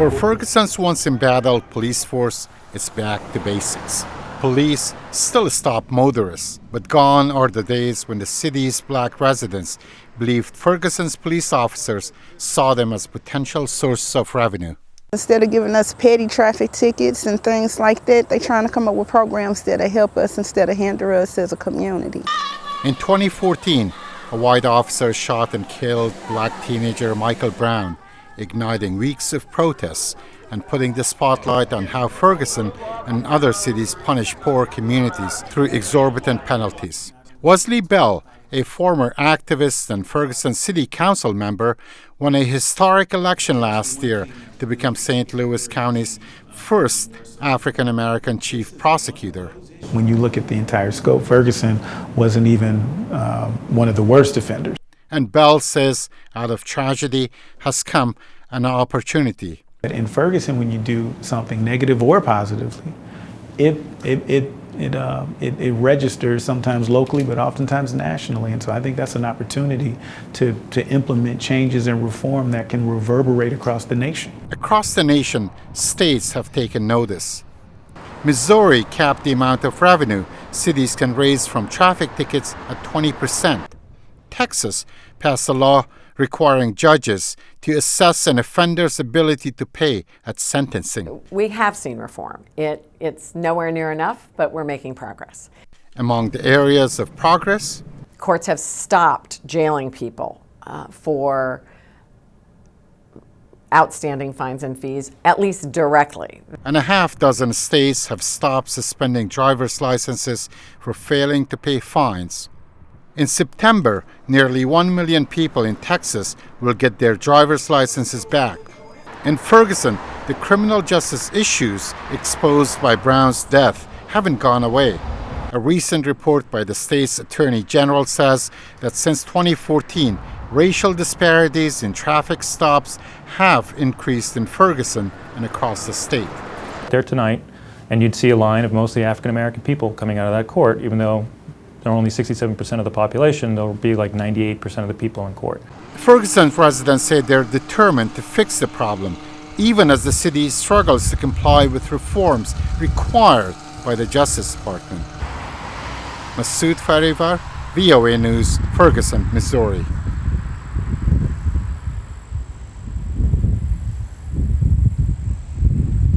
For Ferguson's once embattled police force, it's back to basics. Police still stop motorists, but gone are the days when the city's black residents believed Ferguson's police officers saw them as potential sources of revenue. Instead of giving us petty traffic tickets and things like that, they're trying to come up with programs that help us instead of hinder us as a community. In 2014, a white officer shot and killed black teenager Michael Brown, igniting weeks of protests and putting the spotlight on how Ferguson and other cities punish poor communities through exorbitant penalties. Wesley Bell, a former activist and Ferguson City Council member, won a historic election last year to become St. Louis County's first African-American chief prosecutor. When you look at the entire scope, Ferguson wasn't even one of the worst offenders. And Bell says out of tragedy has come an opportunity. In Ferguson, when you do something negative or positively, it registers sometimes locally, but oftentimes nationally. And so I think that's an opportunity to implement changes and reform that can reverberate across the nation. Across the nation, states have taken notice. Missouri capped the amount of revenue cities can raise from traffic tickets at 20%. Texas passed a law requiring judges to assess an offender's ability to pay at sentencing. We have seen reform. It's nowhere near enough, but we're making progress. Among the areas of progress, courts have stopped jailing people for outstanding fines and fees, at least directly. And a half dozen states have stopped suspending driver's licenses for failing to pay fines. In September, nearly 1 million people in Texas will get their driver's licenses back. In Ferguson, the criminal justice issues exposed by Brown's death haven't gone away. A recent report by the state's attorney general says that since 2014, racial disparities in traffic stops have increased in Ferguson and across the state. There tonight, and you'd see a line of mostly African-American people coming out of that court, even though they're only 67% of the population, there'll be like 98% of the people in court. Ferguson residents say they're determined to fix the problem, even as the city struggles to comply with reforms required by the Justice Department. Masood Farivar, VOA News, Ferguson, Missouri.